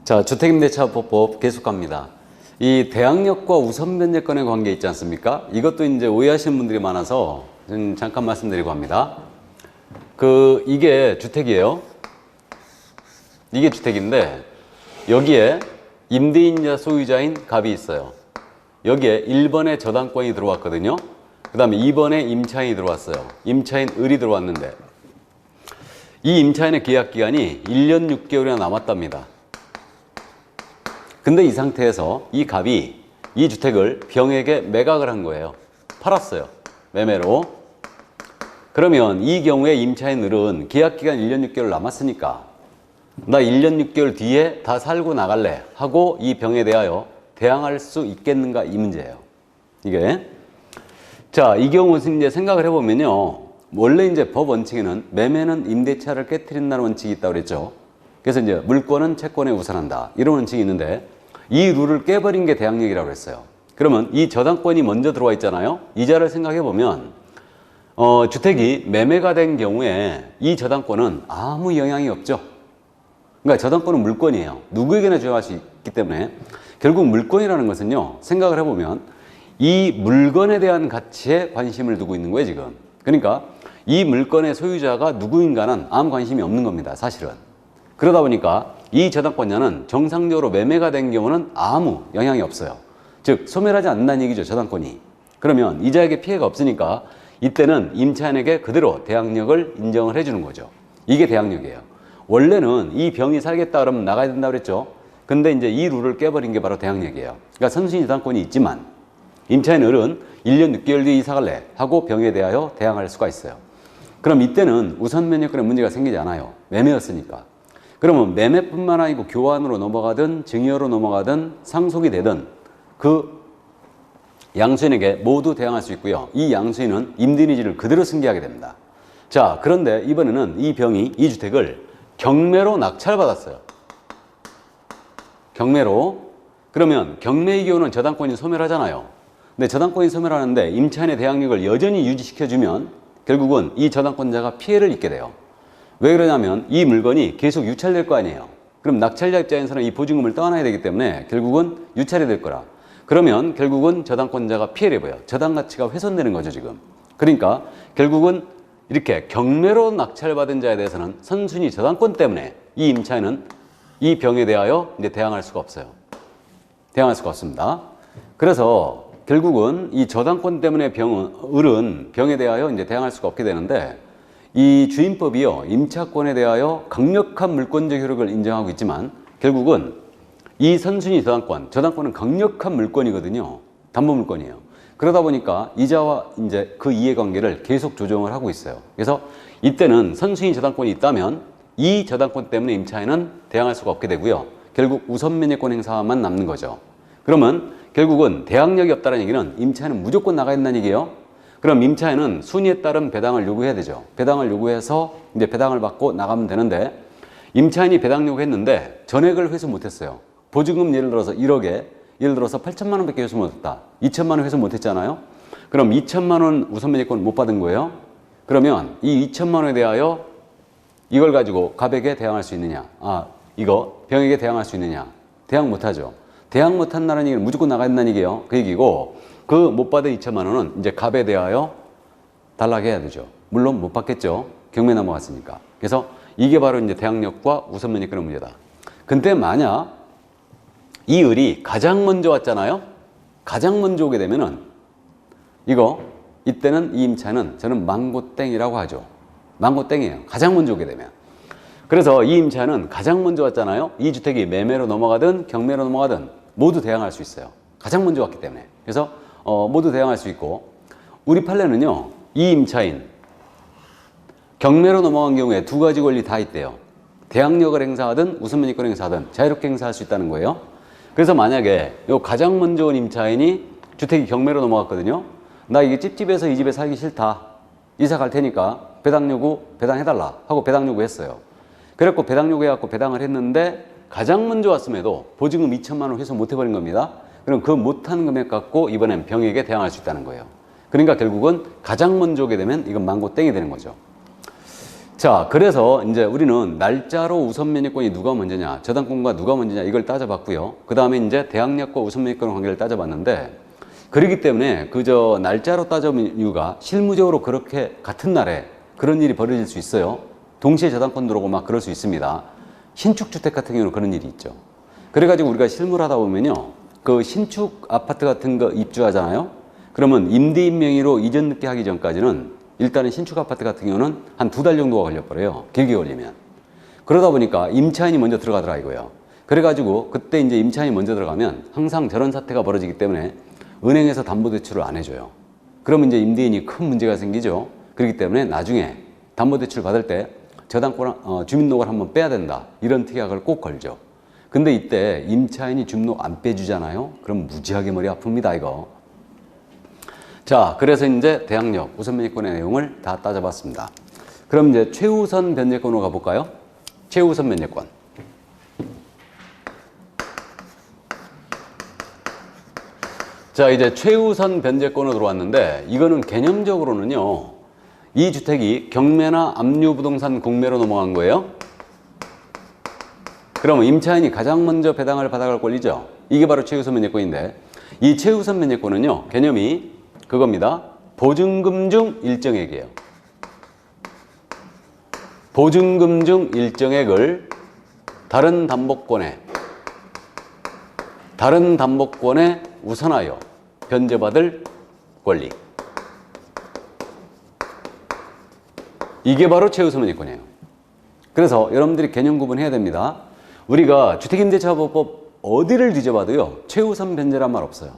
자, 주택임대차보호법 계속합니다. 이 대항력과 우선변제권의 관계 있지 않습니까? 이것도 이제 오해하시는 분들이 많아서 잠깐 말씀드리고 합니다. 이게 주택이에요. 이게 주택인데 여기에 임대인자 소유자인 갑이 있어요. 여기에 1번에 저당권이 들어왔거든요. 그 다음에 2번에 임차인이 들어왔어요. 임차인 을이 들어왔는데 이 임차인의 계약기간이 1년 6개월이나 남았답니다. 근데 이 상태에서 이 갑이 이 주택을 병에게 매각을 한 거예요. 팔았어요. 매매로. 그러면 이 경우에 임차인 을은 계약기간 1년 6개월 남았으니까 나 1년 6개월 뒤에 다 살고 나갈래 하고 이 병에 대하여 대항할 수 있겠는가 이 문제예요. 이게. 자, 이 경우는 이제 생각을 해보면요. 원래 이제 법 원칙에는 매매는 임대차를 깨트린다는 원칙이 있다고 그랬죠. 그래서 이제 물권은 채권에 우선한다. 이런 원칙이 있는데 이 룰을 깨버린 게 대항력이라고 그랬어요. 그러면 이 저당권이 먼저 들어와 있잖아요. 이자를 생각해 보면 주택이 매매가 된 경우에 이 저당권은 아무 영향이 없죠. 그러니까 저당권은 물권이에요. 누구에게나 주장할 수 있기 때문에 결국 물권이라는 것은요. 생각을 해보면 이 물건에 대한 가치에 관심을 두고 있는 거예요, 지금. 그러니까 이 물건의 소유자가 누구인가는 아무 관심이 없는 겁니다, 사실은. 그러다 보니까 이 저당권자는 정상적으로 매매가 된 경우는 아무 영향이 없어요. 즉 소멸하지 않는다는 얘기죠, 저당권이. 그러면 이자에게 피해가 없으니까 이때는 임차인에게 그대로 대항력을 인정을 해주는 거죠. 이게 대항력이에요. 원래는 이 병이 살겠다 그러면 나가야 된다고 그랬죠. 근데 이제 이 룰을 깨버린 게 바로 대항력이에요. 그러니까 선순위 저당권이 있지만 임차인 을은 1년 6개월 뒤에 이사 갈래 하고 병에 대하여 대항할 수가 있어요. 그럼 이때는 우선 면역권에 문제가 생기지 않아요. 매매였으니까. 그러면 매매뿐만 아니고 교환으로 넘어가든 증여로 넘어가든 상속이 되든 그 양수인에게 모두 대항할 수 있고요. 이 양수인은 임대인의지를 그대로 승계하게 됩니다. 자, 그런데 이번에는 이 병이 이 주택을 경매로 낙찰받았어요. 경매로. 그러면 경매의 경우는 저당권이 소멸하잖아요. 근데 저당권이 소멸하는데 임차인의 대항력을 여전히 유지시켜주면 결국은 이 저당권자가 피해를 입게 돼요. 왜 그러냐면 이 물건이 계속 유찰될 거 아니에요. 그럼 낙찰자 입장에서는 이 보증금을 떠나야 되기 때문에 결국은 유찰이 될 거라. 그러면 결국은 저당권자가 피해를 입어요. 저당 가치가 훼손되는 거죠, 지금. 그러니까 결국은 이렇게 경매로 낙찰받은 자에 대해서는 선순위 저당권 때문에 이 임차인은 이 병에 대하여 이제 대항할 수가 없어요. 대항할 수가 없습니다. 그래서 결국은 이 저당권 때문에 을은 병에 대하여 이제 대항할 수가 없게 되는데 이 주임법이요, 임차권에 대하여 강력한 물권적 효력을 인정하고 있지만 결국은 이 선순위 저당권은 강력한 물권이거든요. 담보물권이에요. 그러다 보니까 이자와 이제 그 이해관계를 계속 조정을 하고 있어요. 그래서 이때는 선순위 저당권이 있다면 이 저당권 때문에 임차인은 대항할 수가 없게 되고요. 결국 우선면예권 행사만 남는 거죠. 그러면 결국은 대항력이 없다는 얘기는 임차인은 무조건 나가야 된다는 얘기예요. 그럼 임차인은 순위에 따른 배당을 요구해야 되죠. 배당을 요구해서 이제 배당을 받고 나가면 되는데 임차인이 배당 요구했는데 전액을 회수 못했어요. 보증금 예를 들어서 1억에 예를 들어서 8천만 원밖에 회수 못했다. 2천만 원 회수 못했잖아요. 그럼 2천만 원 우선면예권 못 받은 거예요. 그러면 이 2천만 원에 대하여 이걸 가지고 갑에게 대항할 수 있느냐? 이거 병에게 대항할 수 있느냐? 대항 못하죠. 대항 못한다는 얘기는 무조건 나가야 된다는 얘기예요. 그 얘기고 그 못 받은 2천만 원은 이제 갑에 대하여 달라고 해야 되죠. 물론 못 받겠죠. 경매 넘어갔으니까. 그래서 이게 바로 이제 대항력과 우선면예권의 문제다. 근데 만약 이 을이 가장 먼저 왔잖아요. 가장 먼저 오게 되면은 이때는 이 임차인은 저는 망고땡이라고 하죠. 망고땡이에요. 가장 먼저 오게 되면. 그래서 이 임차인은 가장 먼저 왔잖아요. 이 주택이 매매로 넘어가든 경매로 넘어가든 모두 대항할 수 있어요. 가장 먼저 왔기 때문에. 그래서 모두 대항할 수 있고 우리 판례는요. 이 임차인 경매로 넘어간 경우에 두 가지 권리 다 있대요. 대항력을 행사하든 우선면예권을 행사하든 자유롭게 행사할 수 있다는 거예요. 그래서 만약에 요 가장 먼저 온 임차인이 주택이 경매로 넘어갔거든요. 나 이게 찝찝해서 이 집에 살기 싫다. 이사 갈 테니까 배당 요구 배당해달라 하고 배당 요구했어요. 그래갖고 배당 요구해갖고 배당을 했는데 가장 먼저 왔음에도 보증금 2천만 원 회수 못 해버린 겁니다. 그럼 그 못한 금액 갖고 이번엔 병에게 대항할 수 있다는 거예요. 그러니까 결국은 가장 먼저 오게 되면 이건 망고땡이 되는 거죠. 자, 그래서 이제 우리는 날짜로 우선 면제권이 누가 먼저냐, 저당권과 누가 먼저냐 이걸 따져봤고요. 그 다음에 이제 대항력과 우선 면제권 관계를 따져봤는데, 그렇기 때문에 그저 날짜로 따져본 이유가 실무적으로 그렇게 같은 날에 그런 일이 벌어질 수 있어요. 동시에 저당권 들어오고 막 그럴 수 있습니다. 신축 주택 같은 경우는 그런 일이 있죠. 그래가지고 우리가 실무를 하다 보면요, 그 신축 아파트 같은 거 입주하잖아요. 그러면 임대인 명의로 이전 늦게 하기 전까지는 일단은 신축 아파트 같은 경우는 한 2달 정도가 걸려버려요. 길게 걸리면. 그러다 보니까 임차인이 먼저 들어가더라 이거예요. 그래가지고 그때 이제 임차인이 먼저 들어가면 항상 저런 사태가 벌어지기 때문에 은행에서 담보대출을 안 해줘요. 그러면 이제 임대인이 큰 문제가 생기죠. 그렇기 때문에 나중에 담보대출 받을 때 저당권, 주민등록을 한번 빼야 된다. 이런 특약을 꼭 걸죠. 근데 이때 임차인이 주민등록 안 빼주잖아요. 그럼 무지하게 머리 아픕니다, 이거. 자, 그래서 이제 대항력, 우선 면제권의 내용을 다 따져봤습니다. 그럼 이제 최우선 변제권으로 가볼까요? 최우선 변제권. 자, 이제 최우선 변제권으로 들어왔는데, 이거는 개념적으로는요, 이 주택이 경매나 압류부동산 공매로 넘어간 거예요. 그러면 임차인이 가장 먼저 배당을 받아갈 권리죠. 이게 바로 최우선 면제권인데, 이 최우선 면제권은요, 개념이 그겁니다. 보증금 중 일정액이에요. 보증금 중 일정액을 다른 담보권에 우선하여 변제받을 권리. 이게 바로 최우선 면제권이에요. 그래서 여러분들이 개념 구분해야 됩니다. 우리가 주택임대차보호법 어디를 뒤져봐도요, 최우선 변제란 말 없어요.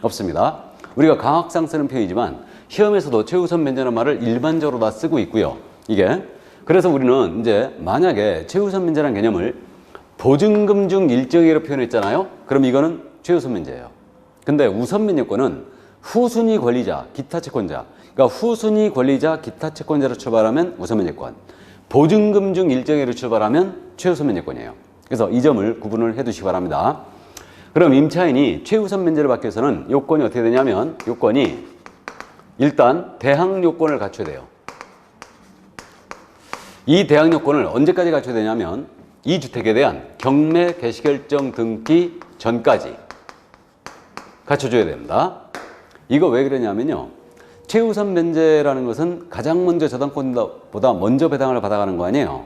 없습니다. 우리가 강학상 쓰는 표현이지만 시험에서도 최우선 변제라는 말을 일반적으로 다 쓰고 있고요. 이게 그래서 우리는 이제 만약에 최우선 변제라는 개념을 보증금 중 일정액으로 표현했잖아요. 그럼 이거는 최우선 변제예요. 근데 우선 면제권은 후순위 권리자, 기타 채권자. 그러니까 후순위 권리자, 기타 채권자로 출발하면 우선 면제권. 보증금 중 일정액으로 출발하면 최우선 면제권이에요. 그래서 이 점을 구분을 해 두시기 바랍니다. 그럼 임차인이 최우선 면제를 받기 위해서는 요건이 어떻게 되냐면, 요건이 일단 대항 요건을 갖춰야 돼요. 이 대항 요건을 언제까지 갖춰야 되냐면, 이 주택에 대한 경매 개시결정 등기 전까지 갖춰줘야 됩니다. 이거 왜 그러냐면요, 최우선 면제라는 것은 가장 먼저 저당권보다 먼저 배당을 받아가는 거 아니에요.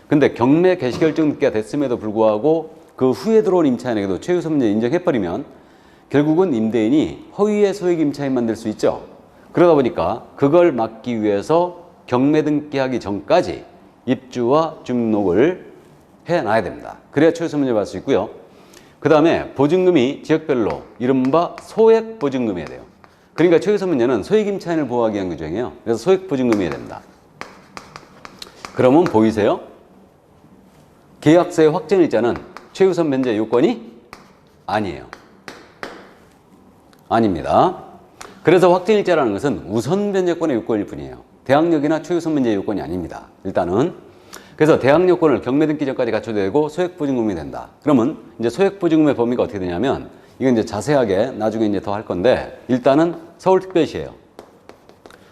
근데 경매 개시결정 등기가 됐음에도 불구하고 그 후에 들어온 임차인에게도 최우선 면제 인정해버리면 결국은 임대인이 허위의 소액 임차인 만들 수 있죠. 그러다 보니까 그걸 막기 위해서 경매 등기하기 전까지 입주와 주민등록을 해놔야 됩니다. 그래야 최우선 면제를 받을 수 있고요. 그 다음에 보증금이 지역별로 이른바 소액 보증금이어야 돼요. 그러니까 최우선 면제는 소액 임차인을 보호하기 위한 규정이에요. 그래서 소액 보증금이어야 됩니다. 그러면 보이세요? 계약서의 확정일자는 최우선 면제 요건이 아니에요. 아닙니다. 그래서 확정일자라는 것은 우선 변제권의 요건일 뿐이에요. 대항력이나 최우선 면제 요건이 아닙니다. 일단은. 그래서 대항력권을 경매 등기 전까지 갖춰야 되고 소액 보증금이 된다. 그러면 이제 소액 보증금의 범위가 어떻게 되냐면, 이건 이제 자세하게 나중에 이제 더 할 건데, 일단은 서울특별시예요.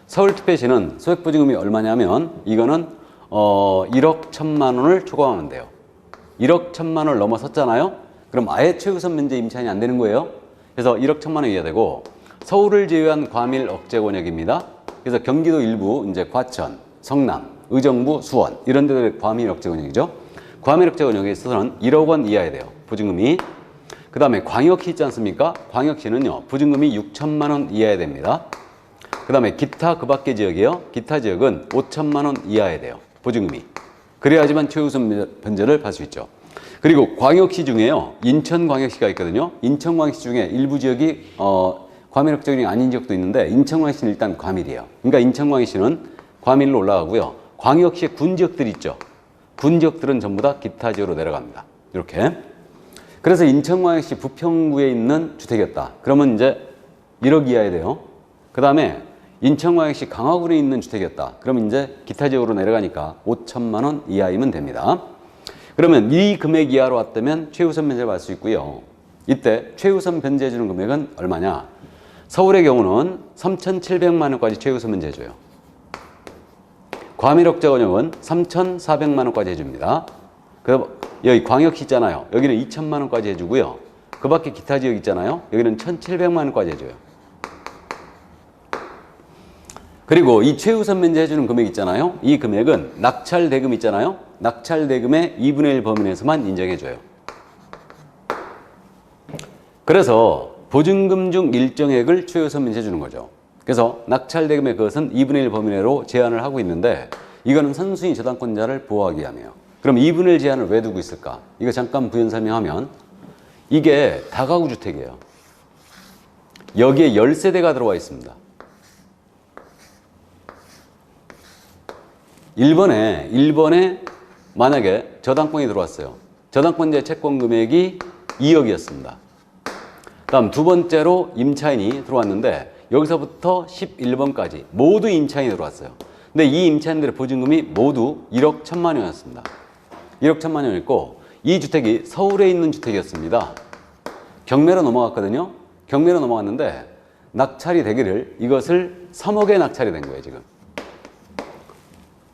서울특별시는 소액 보증금이 얼마냐면, 이거는 1억 1천만 원을 초과하면 돼요. 1억 1천만 원을 넘어섰잖아요. 그럼 아예 최우선 면제 임차인이 안 되는 거예요. 그래서 1억 1천만 원 이하 되고, 서울을 제외한 과밀 억제 권역입니다. 그래서 경기도 일부 이제 과천, 성남, 의정부, 수원 이런 데들의 과밀 억제 권역이죠. 과밀 억제 권역에 있어서는 1억 원 이하야 돼요. 보증금이. 그 다음에 광역시 있지 않습니까? 광역시는요, 보증금이 6천만 원 이하야 됩니다. 그 다음에 기타 그 밖의 지역이요. 기타 지역은 5천만 원 이하야 돼요. 보증금이. 그래야지만 최우선 변제를 받을 수 있죠. 그리고 광역시 중에요, 인천광역시가 있거든요. 인천광역시 중에 일부 지역이 과밀 억제 권역이 아닌 지역도 있는데, 인천광역시는 일단 과밀이에요. 그러니까 인천광역시는 과밀로 올라가고요. 광역시의 군지역들이 있죠. 군지역들은 전부 다 기타 지역으로 내려갑니다. 이렇게. 그래서 인천광역시 부평구에 있는 주택이었다. 그러면 이제 1억 이하야 돼요. 그 다음에 인천광역시 강화군에 있는 주택이었다. 그러면 이제 기타 지역으로 내려가니까 5천만 원 이하이면 됩니다. 그러면 이 금액 이하로 왔다면 최우선 변제를 받을 수 있고요. 이때 최우선 변제해 주는 금액은 얼마냐? 서울의 경우는 3,700만 원까지 최우선 변제해 줘요. 과밀억자 원형은 3,400만 원까지 해줍니다. 그래서 여기 광역시 있잖아요. 여기는 2,000만 원까지 해주고요. 그 밖에 기타 지역 있잖아요. 여기는 1,700만 원까지 해줘요. 그리고 이 최우선 면제 해주는 금액 있잖아요. 이 금액은 낙찰 대금 있잖아요. 낙찰 대금의 2분의 1 범위 내에서만 인정해줘요. 그래서 보증금 중 일정액을 최우선 면제 해주는 거죠. 그래서 낙찰 대금의 그것은 2분의 1 범위 내로 제한을 하고 있는데 이거는 선순위 저당권자를 보호하기 위함이에요. 그럼 2분의 1 제한을 왜 두고 있을까? 이거 잠깐 부연 설명하면 이게 다가구 주택이에요. 여기에 10세대가 들어와 있습니다. 1번에 만약에 저당권이 들어왔어요. 저당권자의 채권 금액이 2억이었습니다. 다음 두 번째로 임차인이 들어왔는데 여기서부터 11번까지 모두 임차인이 들어왔어요. 근데 이 임차인들의 보증금이 모두 1억 1천만 원이었습니다. 1억 1천만 원이었고 이 주택이 서울에 있는 주택이었습니다. 경매로 넘어갔거든요. 경매로 넘어갔는데 낙찰이 되기를 이것을 3억에 낙찰이 된 거예요. 지금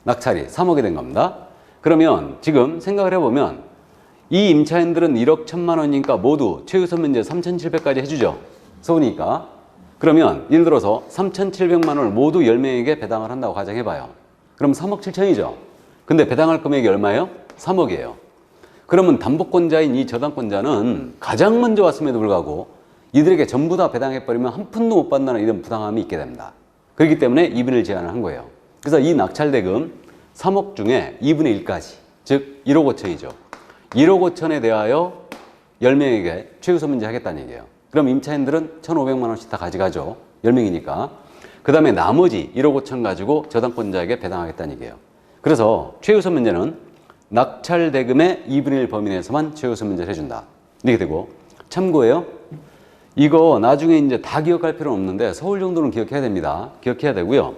낙찰이 3억이 된 겁니다. 그러면 지금 생각을 해보면 이 임차인들은 1억 1천만 원이니까 모두 최우선 면제 3,700까지 해주죠. 서울이니까. 그러면 예를 들어서 3,700만 원을 모두 10명에게 배당을 한다고 가정해봐요. 그럼 3억 7천이죠. 근데 배당할 금액이 얼마예요? 3억이에요. 그러면 담보권자인 이 저당권자는 가장 먼저 왔음에도 불구하고 이들에게 전부 다 배당해버리면 한 푼도 못 받는다는 이런 부당함이 있게 됩니다. 그렇기 때문에 2분의 1 제한을 한 거예요. 그래서 이 낙찰대금 3억 중에 2분의 1까지, 즉 1억 5천이죠. 1억 5천에 대하여 10명에게 최우선 면제 하겠다는 얘기예요. 그럼 임차인들은 1,500만 원씩 다 가져가죠. 10명이니까. 그 다음에 나머지 1억 5천 가지고 저당권자에게 배당하겠다는 얘기예요. 그래서 최우선 면제는 낙찰대금의 2분의 1 범위 내에서만 최우선 면제를 해준다. 이렇게 되고, 참고해요. 이거 나중에 이제 다 기억할 필요는 없는데 서울 정도는 기억해야 됩니다. 기억해야 되고요.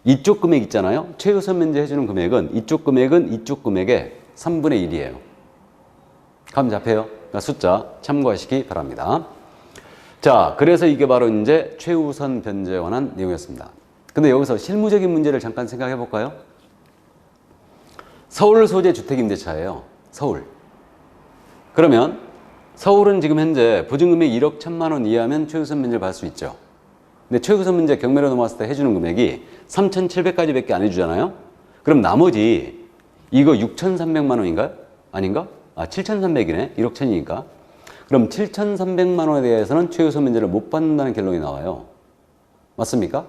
이쪽 금액 있잖아요. 최우선 면제 해주는 금액은 이쪽 금액의 3분의 1이에요. 감 잡혀요? 그러니까 숫자 참고하시기 바랍니다. 자, 그래서 이게 바로 이제 최우선 변제에 관한 내용이었습니다. 근데 여기서 실무적인 문제를 잠깐 생각해 볼까요? 서울 소재 주택임대차예요. 서울. 그러면 서울은 지금 현재 보증금액 1억 1천만 원 이하면 최우선 면제를 받을 수 있죠. 근데 최우선 면제 경매로 넘어왔을 때 해주는 금액이 3,700까지 밖에 안 해주잖아요. 그럼 나머지 이거 6,300만 원인가요? 아닌가? 7,300이네. 1억 1천이니까. 그럼 7,300만 원에 대해서는 최우선 면제를 못 받는다는 결론이 나와요. 맞습니까?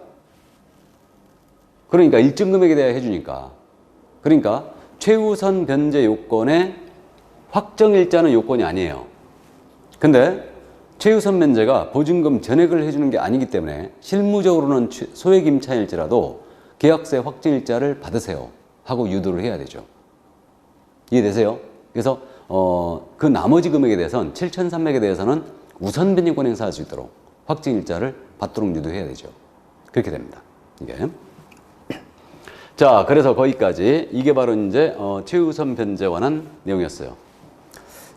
그러니까 일정 금액에 대해 해주니까. 그러니까 최우선 변제 요건에 확정일자는 요건이 아니에요. 근데 최우선 면제가 보증금 전액을 해주는 게 아니기 때문에 실무적으로는 소액 임차일지라도 계약세 확정일자를 받으세요 하고 유도를 해야 되죠. 이해되세요? 그래서 그 나머지 금액에 대해서는 7,300에 대해서는 우선 변제권 행사할 수 있도록 확정일자를 받도록 유도해야 되죠. 그렇게 됩니다. 이게. 자, 그래서 거기까지 이게 바로 이제 최우선 변제에 관한 내용이었어요.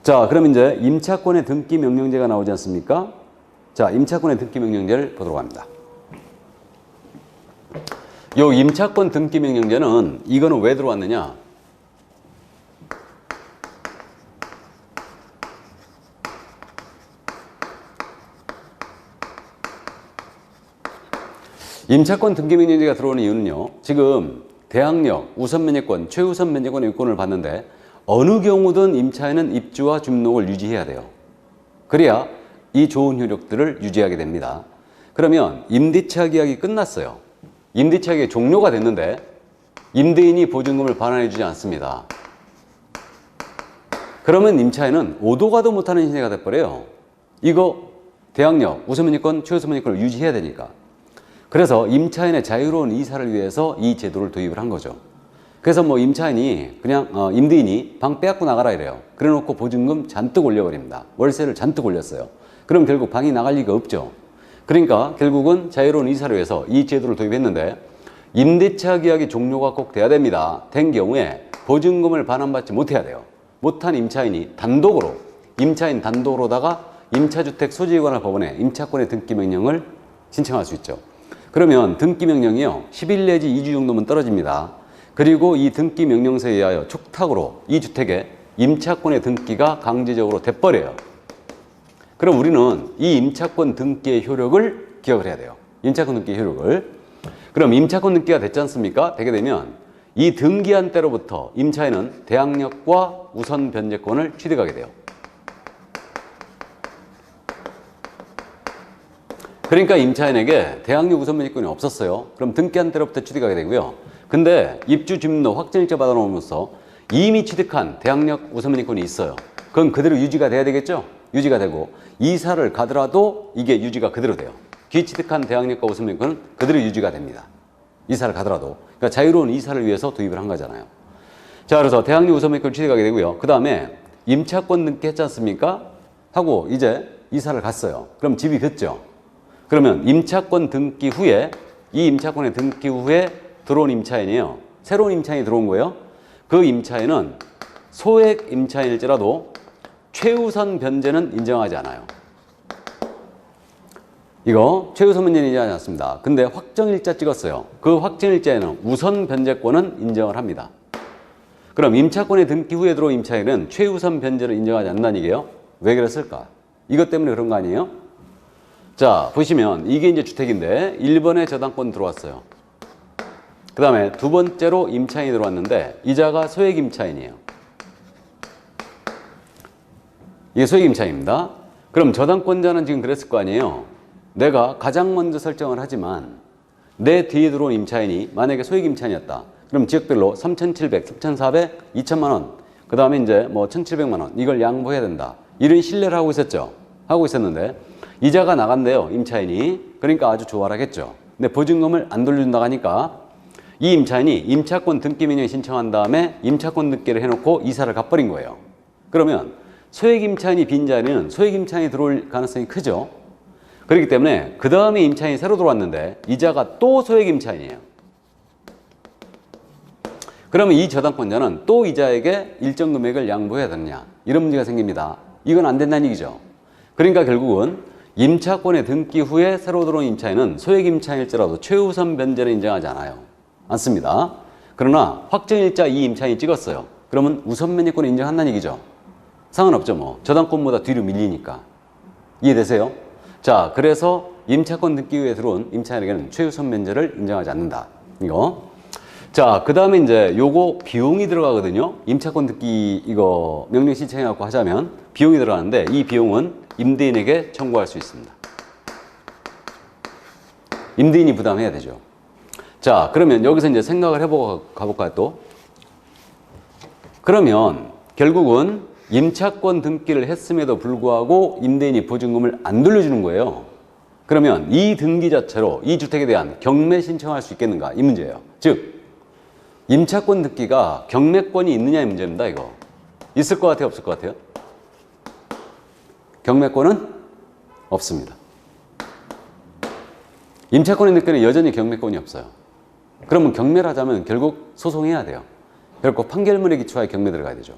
자, 그럼 이제 임차권의 등기 명령제가 나오지 않습니까? 자, 임차권의 등기 명령제를 보도록 합니다. 요 임차권 등기 명령제는 이거는 왜 들어왔느냐? 임차권 등기 명령제가 들어오는 이유는요. 지금 대항력, 우선 면제권, 최우선 면제권의 요건을 봤는데 어느 경우든 임차인은 입주와 주민등록을 유지해야 돼요. 그래야 이 좋은 효력들을 유지하게 됩니다. 그러면 임대차 계약이 끝났어요. 임대차 계약이 종료가 됐는데 임대인이 보증금을 반환해 주지 않습니다. 그러면 임차인은 오도 가도 못하는 신세가 돼버려요. 이거 대항력, 우선 면제권, 최우선 면제권을 유지해야 되니까. 그래서 임차인의 자유로운 이사를 위해서 이 제도를 도입을 한 거죠. 그래서 뭐 임차인이 그냥 임대인이 방 빼앗고 나가라 이래요. 그래 놓고 보증금 잔뜩 올려버립니다. 월세를 잔뜩 올렸어요. 그럼 결국 방이 나갈 리가 없죠. 그러니까 결국은 자유로운 이사를 위해서 이 제도를 도입했는데 임대차 계약이 종료가 꼭 돼야 됩니다. 된 경우에 보증금을 반환받지 못해야 돼요. 못한 임차인이 단독으로 임차인 단독으로다가 임차주택 소지관할 법원에 임차권의 등기 명령을 신청할 수 있죠. 그러면 등기 명령이요 10일 내지 2주 정도면 떨어집니다. 그리고 이 등기 명령서에 의하여 촉탁으로 이 주택에 임차권의 등기가 강제적으로 돼버려요. 그럼 우리는 이 임차권 등기의 효력을 기억을 해야 돼요. 임차권 등기의 효력을. 그럼 임차권 등기가 됐지 않습니까? 되게 되면 이 등기한 때로부터 임차인은 대항력과 우선 변제권을 취득하게 돼요. 그러니까 임차인에게 대항력 우선 변제권이 없었어요. 그럼 등기한 때로부터 취득하게 되고요. 근데 입주 주민도 확정일자 받아놓으면서 이미 취득한 대항력 우선 변제권이 있어요. 그건 그대로 유지가 돼야 되겠죠? 유지가 되고 이사를 가더라도 이게 유지가 그대로 돼요. 기취득한 대항력과 우선 변제권은 그대로 유지가 됩니다. 이사를 가더라도. 그러니까 자유로운 이사를 위해서 도입을 한 거잖아요. 자, 그래서 대항력 우선 변제권을 취득하게 되고요. 그 다음에 임차권 등기했지 않습니까? 하고 이제 이사를 갔어요. 그럼 집이 됐죠. 그러면 임차권 등기 후에 이 임차권의 등기 후에 들어온 임차인이에요. 새로운 임차인이 들어온 거예요. 그 임차인은 소액 임차인일지라도 최우선 변제는 인정하지 않아요. 이거 최우선 변제는 인정하지 않습니다. 근데 확정일자 찍었어요. 그 확정일자에는 우선 변제권은 인정을 합니다. 그럼 임차권의 등기 후에 들어온 임차인은 최우선 변제를 인정하지 않는다는 얘기예요. 왜 그랬을까? 이것 때문에 그런 거 아니에요? 자, 보시면 이게 이제 주택인데 1번에 저당권 들어왔어요. 그 다음에 두 번째로 임차인이 들어왔는데 이자가 소액 임차인이에요. 이게 소액 임차인입니다. 그럼 저당권자는 지금 그랬을 거 아니에요. 내가 가장 먼저 설정을 하지만 내 뒤에 들어온 임차인이 만약에 소액 임차인이었다. 그럼 지역별로 3,700, 3,400, 2천만 원, 그 다음에 이제 뭐 1,700만 원 이걸 양보해야 된다. 이런 신뢰를 하고 있었죠. 하고 있었는데 이자가 나간대요. 임차인이. 그러니까 아주 조활하겠죠. 근데 보증금을 안 돌려준다고 하니까 이 임차인이 임차권 등기 명령 신청한 다음에 임차권 등기를 해놓고 이사를 가버린 거예요. 그러면 소액 임차인이 빈 자리는 소액 임차인이 들어올 가능성이 크죠. 그렇기 때문에 그 다음에 임차인이 새로 들어왔는데 이자가 또 소액 임차인이에요. 그러면 이 저당권자는 또 이자에게 일정 금액을 양보해야 되느냐 이런 문제가 생깁니다. 이건 안 된다는 얘기죠. 그러니까 결국은 임차권의 등기 후에 새로 들어온 임차인은 소액 임차인일지라도 최우선 변제를 인정하지 않습니다. 그러나 확정일자 이 임차인이 찍었어요. 그러면 우선 변제권을 인정한다는 얘기죠. 상관없죠. 뭐 저당권보다 뒤로 밀리니까. 이해되세요? 자, 그래서 임차권 등기 후에 들어온 임차인에게는 최우선 변제를 인정하지 않는다. 이거. 자, 그 다음에 이제 요거 비용이 들어가거든요. 임차권 등기 이거 명령 신청해갖고 하자면 비용이 들어가는데 이 비용은 임대인에게 청구할 수 있습니다. 임대인이 부담해야 되죠. 자, 그러면 여기서 이제 생각을 해보고 가볼까요, 또? 그러면 결국은 임차권 등기를 했음에도 불구하고 임대인이 보증금을 안 돌려주는 거예요. 그러면 이 등기 자체로 이 주택에 대한 경매 신청할 수 있겠는가? 이 문제예요. 즉, 임차권 등기가 경매권이 있느냐의 문제입니다, 이거. 있을 것 같아요, 없을 것 같아요? 경매권은 없습니다. 임차권의 등기는 여전히 경매권이 없어요. 그러면 경매를 하자면 결국 소송해야 돼요. 결국 판결문에 기초하여 경매 들어가야 되죠.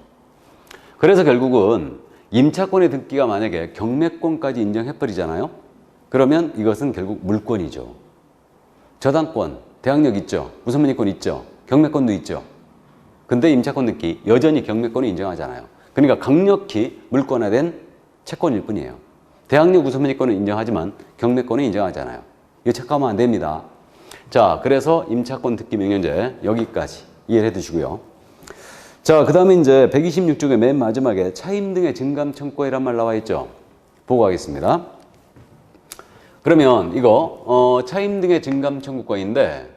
그래서 결국은 임차권의 등기가 만약에 경매권까지 인정해버리잖아요. 그러면 이것은 결국 물권이죠. 저당권, 대항력 있죠. 우선변제권 있죠. 경매권도 있죠. 근데 임차권 등기 여전히 경매권을 인정하지 않아요. 그러니까 강력히 물권화된 채권일 뿐이에요. 대항력 우선변제권은 인정하지만 경매권은 인정하지 않아요. 이거 착각하면 안 됩니다. 자, 그래서 임차권 등기 명령제 여기까지 이해를 해두시고요. 자, 그 다음에 이제 126쪽의 맨 마지막에 차임 등의 증감 청구이란 말 나와 있죠. 보고 가겠습니다. 그러면 이거 차임 등의 증감 청구권인데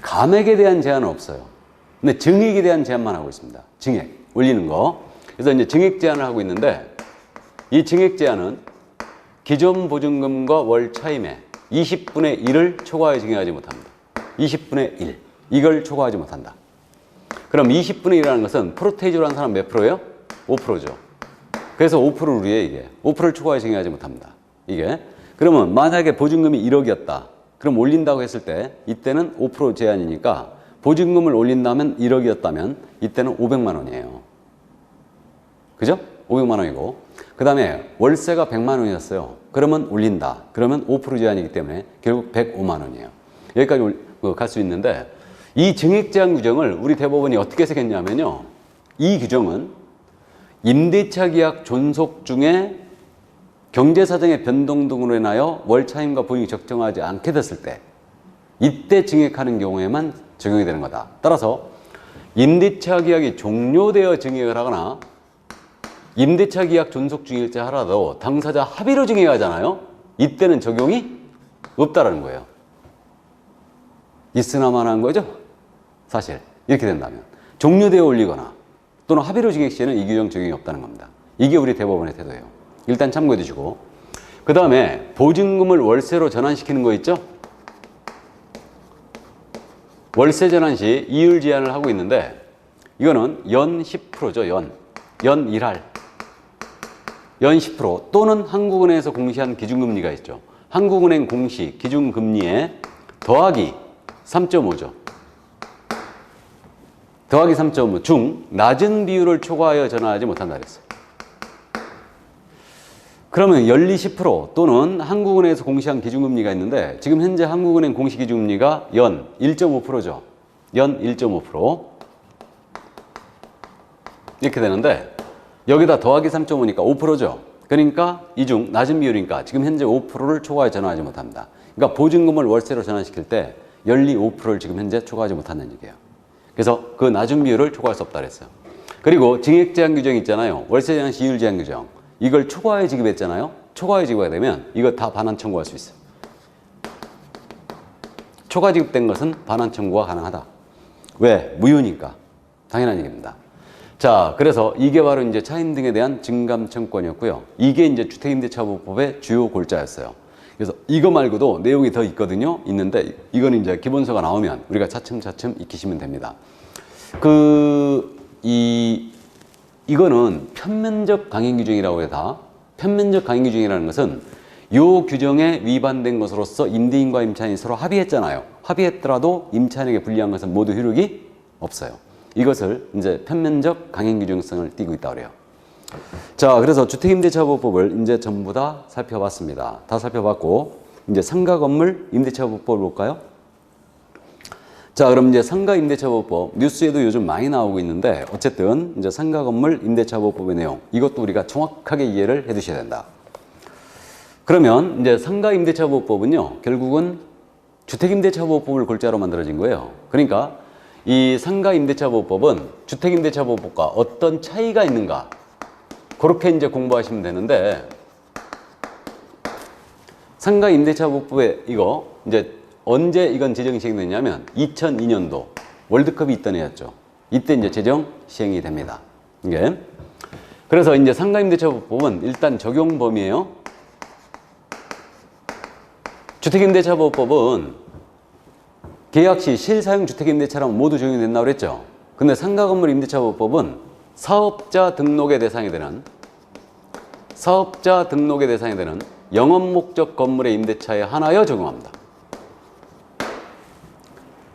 감액에 대한 제한은 없어요. 근데 증액에 대한 제한만 하고 있습니다. 증액 올리는 거. 그래서 이제 증액 제한을 하고 있는데 이 증액 제한은 기존 보증금과 월 차임의 20분의 1을 초과하여 증액하지 못합니다. 20분의 1 이걸 초과하지 못한다. 그럼 20분의 1이라는 것은 프로테이저로 한 사람 몇 프로예요? 5%죠. 그래서 5%를 우리에 이게 5%를 초과하여 증액하지 못합니다. 이게 그러면 만약에 보증금이 1억이었다. 그럼 올린다고 했을 때 이때는 5% 제한이니까 보증금을 올린다면 1억이었다면 이때는 500만 원이에요. 그죠? 500만 원이고 그 다음에 월세가 100만 원이었어요. 그러면 올린다. 그러면 5% 제한이기 때문에 결국 105만 원이에요. 여기까지 갈 수 있는데 이 증액 제한 규정을 우리 대법원이 어떻게 새겼냐면요. 이 규정은 임대차 계약 존속 중에 경제사정의 변동 등으로 인하여 월 차임과 보잉이 적정하지 않게 됐을 때 이때 증액하는 경우에만 적용이 되는 거다. 따라서 임대차 계약이 종료되어 증액을 하거나 임대차 계약 존속 중일지 하라도 당사자 합의로 증액하잖아요. 이때는 적용이 없다라는 거예요. 있으나마나한 거죠. 사실 이렇게 된다면 종료되어 올리거나 또는 합의로 증액 시에는 이 규정 적용이 없다는 겁니다. 이게 우리 대법원의 태도예요. 일단 참고해 두시고 그 다음에 보증금을 월세로 전환시키는 거 있죠? 월세 전환 시 이율 제한을 하고 있는데 이거는 연 10%죠. 연 1할 연 10% 또는 한국은행에서 공시한 기준금리가 있죠. 한국은행 공시 기준금리에 더하기 3.5죠. 더하기 3.5 중 낮은 비율을 초과하여 전환하지 못한다 그랬어요. 그러면 연리 10% 또는 한국은행에서 공시한 기준금리가 있는데 지금 현재 한국은행 공시 기준금리가 연 1.5%죠. 연 1.5% 이렇게 되는데 여기다 더하기 3.5니까 5%죠. 그러니까 이 중 낮은 비율이니까 지금 현재 5%를 초과해 전환하지 못합니다. 그러니까 보증금을 월세로 전환시킬 때 연리 5%를 지금 현재 초과하지 못한다는 얘기예요. 그래서 그 낮은 비율을 초과할 수 없다 그랬어요. 그리고 증액 제한 규정 있잖아요. 월세 제한 시 이율 제한 규정. 이걸 초과해 지급했잖아요. 초과해 지급하게 되면 이거 다 반환 청구할 수 있어요. 초과 지급된 것은 반환 청구가 가능하다. 왜? 무효니까. 당연한 얘기입니다. 자, 그래서 이게 바로 이제 차임 등에 대한 증감 청구권이었고요. 이게 이제 주택임대차보호법의 주요 골자였어요. 그래서 이거 말고도 내용이 더 있거든요. 있는데 이거는 이제 기본서가 나오면 우리가 차츰차츰 익히시면 됩니다. 이거는 편면적 강행 규정이라고 해서 편면적 강행 규정이라는 것은 요 규정에 위반된 것으로서 임대인과 임차인이 서로 합의했잖아요. 합의했더라도 임차인에게 불리한 것은 모두 효력이 없어요. 이것을 이제 편면적 강행 규정성을 띠고 있다고 그래요. 자, 그래서 주택임대차보호법을 이제 전부 다 살펴봤습니다. 다 살펴봤고 이제 상가 건물 임대차보호법을 볼까요? 자, 그럼 이제 상가 임대차보호법 뉴스에도 요즘 많이 나오고 있는데 어쨌든 이제 상가 건물 임대차보호법의 내용 이것도 우리가 정확하게 이해를 해 두셔야 된다. 그러면 이제 상가 임대차보호법은요 결국은 주택임대차보호법을 골자로 만들어진 거예요. 그러니까 이 상가 임대차보호법은 주택임대차보호법과 어떤 차이가 있는가 그렇게 이제 공부하시면 되는데 상가 임대차보호법에 이거 이제 언제 이건 제정 시행됐냐면 2002년도 월드컵이 있던 해였죠. 이때 이제 제정 시행이 됩니다. 이게 그래서 이제 상가 임대차보호법은 일단 적용 범위예요. 주택임대차보호법은 계약 시 실사용 주택임대차라면 모두 적용이 된다고 그랬죠. 근데 상가건물 임대차보호법은 사업자 등록의 대상이 되는 영업목적 건물의 임대차에 한하여 적용합니다.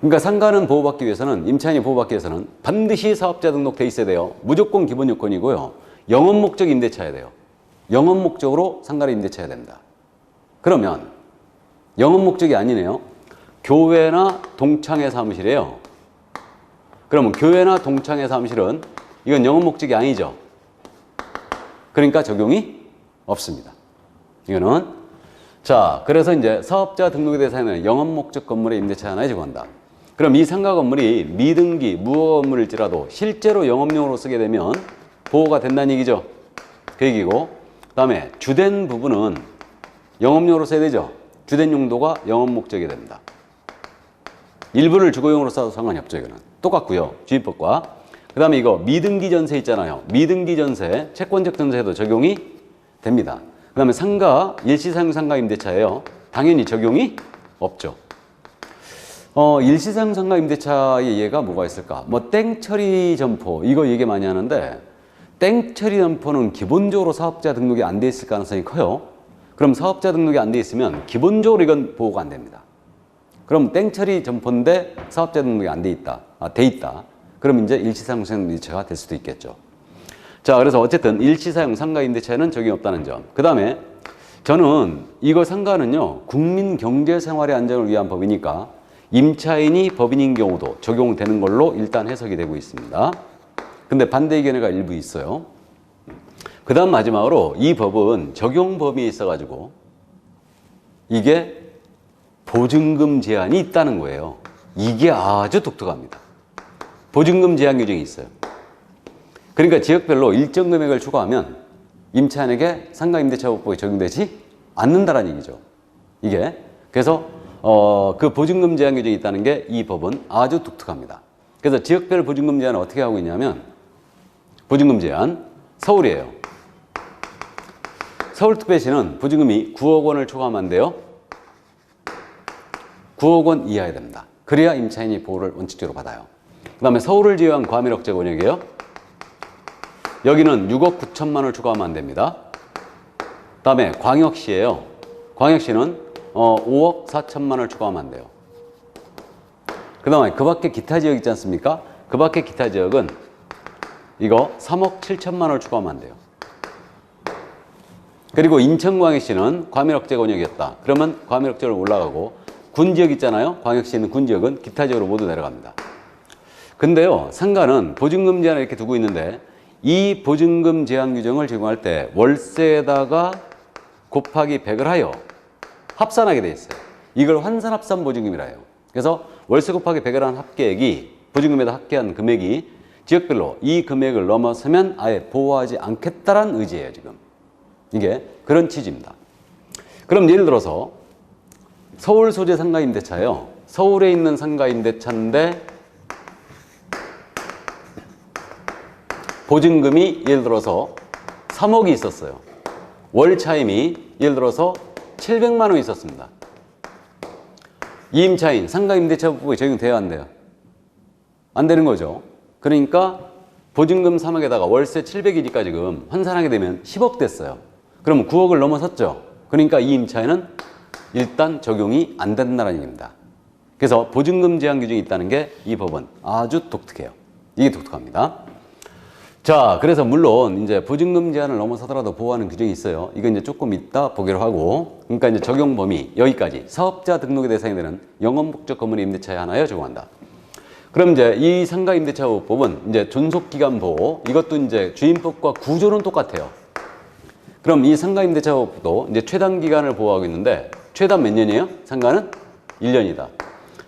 그러니까 상가는 보호받기 위해서는 임차인이 보호받기 위해서는 반드시 사업자 등록돼 있어야 돼요. 무조건 기본 요건이고요. 영업목적 임대차여야 돼요. 영업목적으로 상가를 임대차해야 됩니다. 그러면 영업목적이 아니네요. 교회나 동창회 사무실이에요. 그러면 교회나 동창회 사무실은 이건 영업목적이 아니죠. 그러니까 적용이 없습니다. 이거는 자, 그래서 이제 사업자 등록의 대상에는 영업목적 건물의 임대차 하나에 적용한다. 그럼 이 상가 건물이 미등기, 무허가 건물일지라도 실제로 영업용으로 쓰게 되면 보호가 된다는 얘기죠. 그 얘기고 그 다음에 주된 부분은 영업용으로 써야 되죠. 주된 용도가 영업목적이 됩니다. 일부를 주거용으로 써도 상관이 없죠. 이거는 똑같고요. 주입법과 그 다음에 이거 미등기 전세 있잖아요. 미등기 전세, 채권적 전세도 적용이 됩니다. 그 다음에 상가, 일시사용 상가 임대차예요. 당연히 적용이 없죠. 일시사용 상가 임대차의 예가 뭐가 있을까? 뭐 땡처리 점포 이거 얘기 많이 하는데 땡처리 점포는 기본적으로 사업자 등록이 안 돼 있을 가능성이 커요. 그럼 사업자 등록이 안 돼 있으면 기본적으로 이건 보호가 안 됩니다. 그럼 땡처리 점포인데 사업자 등록이 안 돼 있다. 돼 있다. 그럼 이제 일시사용 상가 임대차가 될 수도 있겠죠. 자, 그래서 어쨌든 일시사용 상가임대차에는 적용이 없다는 점. 그 다음에 저는 이거 상가는요, 국민 경제생활의 안정을 위한 법이니까 임차인이 법인인 경우도 적용되는 걸로 일단 해석이 되고 있습니다. 근데 반대 의견이 일부 있어요. 그 다음 마지막으로 이 법은 적용 범위에 있어가지고 이게 보증금 제한이 있다는 거예요. 이게 아주 독특합니다. 보증금 제한 규정이 있어요. 그러니까 지역별로 일정 금액을 초과하면 임차인에게 상가임대차법이 적용되지 않는다는 얘기죠. 이게. 그래서 그 보증금 제한 규정이 있다는 게 이 법은 아주 독특합니다. 그래서 지역별 보증금 제한을 어떻게 하고 있냐면 보증금 제한 서울이에요. 서울특별시는 보증금이 9억 원을 초과하면 안 돼요. 9억 원 이하야 됩니다. 그래야 임차인이 보호를 원칙적으로 받아요. 그 다음에 서울을 제외한 과밀억제 권역이에요. 여기는 6억 9천만 원을 초과하면 안 됩니다. 그 다음에 광역시예요. 광역시는 5억 4천만 원을 초과하면 안 돼요. 그 다음에 그 밖에 기타 지역 있지 않습니까? 그 밖에 기타 지역은 이거 3억 7천만 원을 초과하면 안 돼요. 그리고 인천광역시는 과밀억제 권역이었다. 그러면 과밀억제로 올라가고 군지역 있잖아요. 광역시는 군지역은 기타 지역으로 모두 내려갑니다. 근데요, 상가는 보증금 제한을 이렇게 두고 있는데 이 보증금 제한 규정을 적용할 때 월세에다가 곱하기 100을 하여 합산하게 돼 있어요. 이걸 환산합산 보증금이라 해요. 그래서 월세 곱하기 100을 한 합계액이 보증금에다 합계한 금액이 지역별로 이 금액을 넘어서면 아예 보호하지 않겠다라는 의지예요, 지금. 이게 그런 취지입니다. 그럼 예를 들어서 서울 소재 상가임대차예요. 서울에 있는 상가임대차인데 보증금이 예를 들어서 3억이 있었어요. 월 차임이 예를 들어서 700만 원 있었습니다. 이 임차인 상가임대차법에 적용돼야 안 돼요? 안 되는 거죠. 그러니까 보증금 3억에다가 월세 700이니까 지금 환산하게 되면 10억 됐어요. 그러면 9억을 넘어섰죠. 그러니까 이 임차인은 일단 적용이 안 된다는 얘기입니다. 그래서 보증금 제한 규정이 있다는 게 이 법은 아주 독특해요. 이게 독특합니다. 자, 그래서 물론 이제 보증금 제한을 넘어서더라도 보호하는 규정이 있어요. 이건 이제 조금 이따 보기로 하고, 그러니까 이제 적용 범위 여기까지 사업자 등록의 대상이 되는 영업 목적 건물의 임대차에 하나에 적용한다. 그럼 이제 이 상가 임대차법은 이제 존속 기간 보호, 이것도 이제 주임법과 구조는 똑같아요. 그럼 이 상가 임대차법도 이제 최단 기간을 보호하고 있는데 최단 몇 년이에요? 상가는 1년이다.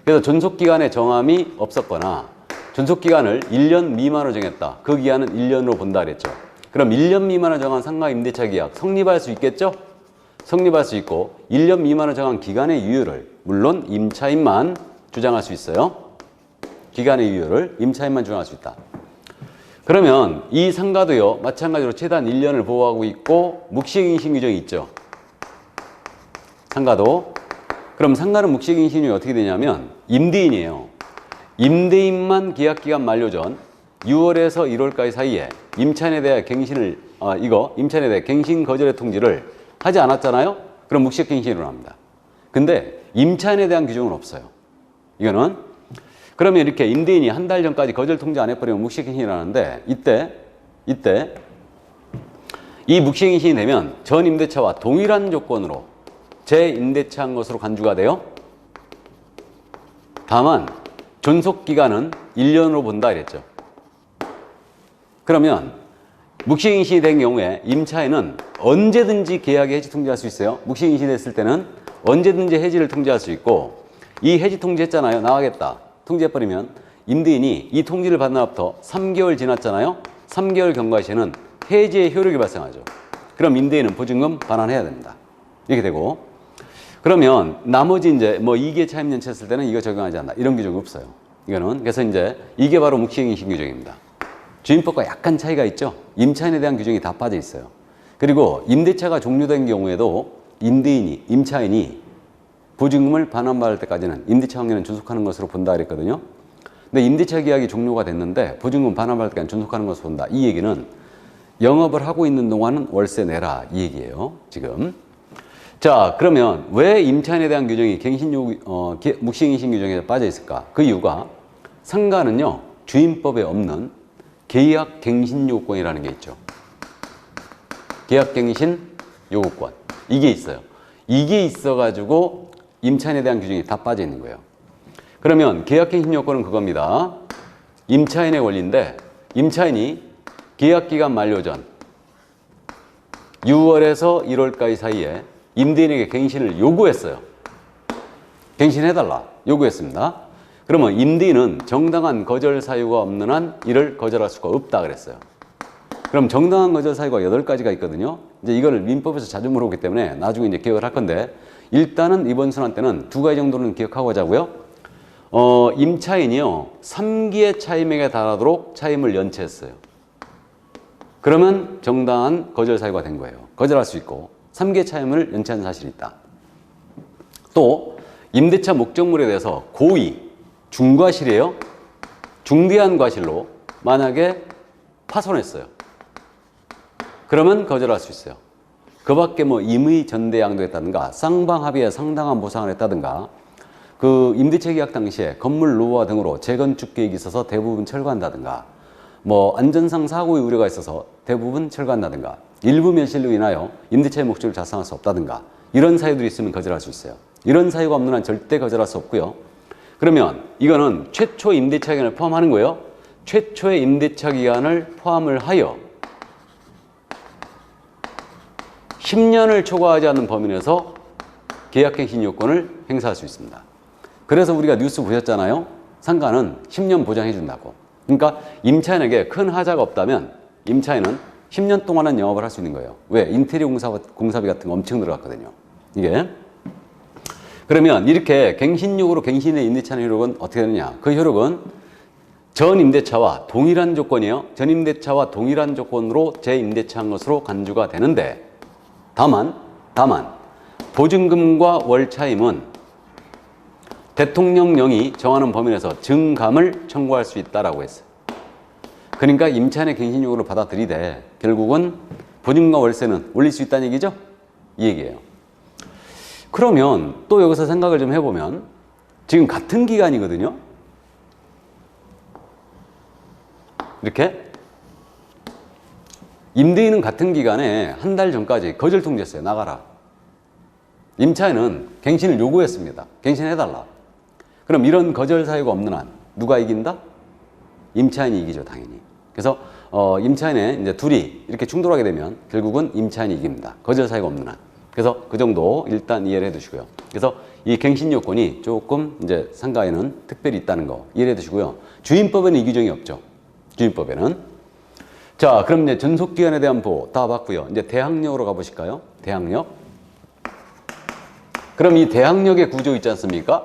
그래서 존속 기간의 정함이 없었거나 존속 기간을 1년 미만으로 정했다. 그 기한은 1년으로 본다 그랬죠. 그럼 1년 미만을 정한 상가 임대차 계약 성립할 수 있겠죠? 성립할 수 있고 1년 미만을 정한 기간의 유효를 물론 임차인만 주장할 수 있어요. 기간의 유효를 임차인만 주장할 수 있다. 그러면 이 상가도요, 마찬가지로 최단 1년을 보호하고 있고 묵시행신 규정이 있죠. 상가도. 그럼 상가는 묵시행신이 어떻게 되냐면 임대인이에요. 임대인만 계약기간 만료 전 6월에서 1월까지 사이에 임차인에 대해 임차인에 대해 갱신 거절의 통지를 하지 않았잖아요. 그럼 묵시행신이 일어납니다. 근데 임차인에 대한 규정은 없어요. 이거는 그러면 이렇게 임대인이 한 달 전까지 거절 통지 안 해버리면 묵시행신이 일어나는데 이때 이 묵시행신이 되면 전 임대차와 동일한 조건으로 재임대차한 것으로 간주가 돼요. 다만 존속 기간은 1년으로 본다 이랬죠. 그러면 묵시행신이 된 경우에 임차인은 언제든지 계약의 해지 통지할 수 있어요. 묵시행신이 됐을 때는 언제든지 해지를 통지할 수 있고 이 해지 통지했잖아요. 나가겠다. 통지해버리면 임대인이 이 통지를 받은 날부터 3개월 지났잖아요. 3개월 경과 시에는 해지의 효력이 발생하죠. 그럼 임대인은 보증금 반환해야 됩니다. 이렇게 되고 그러면 나머지 이제 뭐 2개 차임 연체 했을 때는 이거 적용하지 않는다. 이런 규정이 없어요. 이거는 그래서 이제 이게 바로 묵시행신 규정입니다. 주임법과 약간 차이가 있죠. 임차인에 대한 규정이 다 빠져 있어요. 그리고 임대차가 종료된 경우에도 임차인이 보증금을 반환받을 때까지는 임대차 관계는 존속하는 것으로 본다 그랬거든요. 근데 임대차 계약이 종료가 됐는데 보증금 반환받을 때까지 존속하는 것으로 본다. 이 얘기는 영업을 하고 있는 동안은 월세 내라 이 얘기예요. 지금. 자, 그러면 왜 임차인에 대한 규정이 묵시행신 규정에 빠져 있을까? 그 이유가 상가는요 주임법에 없는 계약갱신 요건이라는 게 있죠. 계약갱신 요구권. 이게 있어요. 이게 있어가지고 임차인에 대한 규정이 다 빠져 있는 거예요. 그러면 계약갱신 요건은 그겁니다. 임차인의 권리인데 임차인이 계약기간 만료 전 6월에서 1월까지 사이에 임대인에게 갱신을 요구했어요. 갱신해달라 요구했습니다. 그러면 임대인은 정당한 거절 사유가 없는 한 이를 거절할 수가 없다 그랬어요. 그럼 정당한 거절 사유가 8가지가 있거든요. 이제 이걸 민법에서 자주 물어보기 때문에 나중에 이제 기억을 할 건데 일단은 이번 순환 때는 2가지 정도는 기억하고 자고요. 임차인이요 3기의 차임액에 달하도록 차임을 연체했어요. 그러면 정당한 거절 사유가 된 거예요. 거절할 수 있고 3기의 차임을 연체한 사실이 있다. 또 임대차 목적물에 대해서 고의, 중과실이에요. 중대한 과실로 만약에 파손했어요. 그러면 거절할 수 있어요. 그 밖에 뭐 임의 전대양도 했다든가 쌍방합의에 상당한 보상을 했다든가 그 임대차 계약 당시에 건물 노후화 등으로 재건축 계획이 있어서 대부분 철거한다든가 뭐 안전상 사고의 우려가 있어서 대부분 철거한다든가 일부 멸실로 인하여 임대차의 목적을 달성할 수 없다든가 이런 사유들이 있으면 거절할 수 있어요. 이런 사유가 없는 한 절대 거절할 수 없고요. 그러면 이거는 최초 임대차 기간을 포함하는 거예요. 최초의 임대차 기간을 포함을 하여 10년을 초과하지 않는 범위 내에서 계약갱신 요건을 행사할 수 있습니다. 그래서 우리가 뉴스 보셨잖아요. 상가는 10년 보장해 준다고. 그러니까 임차인에게 큰 하자가 없다면 임차인은 10년 동안은 영업을 할 수 있는 거예요. 왜? 인테리어 공사비 같은 거 엄청 들어갔거든요. 이게. 그러면 이렇게 갱신요구로 갱신의 임대차의 효력은 어떻게 되느냐? 그 효력은 전 임대차와 동일한 조건이에요. 전 임대차와 동일한 조건으로 재임대차한 것으로 간주가 되는데 다만 보증금과 월차임은 대통령령이 정하는 범위 내에서 증감을 청구할 수 있다라고 했어요. 그러니까 임차인의 갱신 요구를 받아들이되 결국은 보증금과 월세는 올릴 수 있다는 얘기죠? 이 얘기예요. 그러면 또 여기서 생각을 좀 해보면 지금 같은 기간이거든요. 이렇게 임대인은 같은 기간에 한 달 전까지 거절 통지했어요. 나가라. 임차인은 갱신을 요구했습니다. 갱신해달라. 그럼 이런 거절 사유가 없는 한 누가 이긴다? 임차인이 이기죠, 당연히. 그래서 임차인의 이제 둘이 이렇게 충돌하게 되면 결국은 임차인이 이깁니다. 거절 사유가 없는 한. 그래서 그 정도 일단 이해를 해두시고요. 그래서 이 갱신 요건이 조금 이제 상가에는 특별히 있다는 거 이해를 해두시고요. 주임법에는 이 규정이 없죠. 주임법에는. 자, 그럼 이제 전속기간에 대한 보호 다 봤고요. 이제 대항력으로 가보실까요? 대항력. 그럼 이 대항력의 구조 있지 않습니까?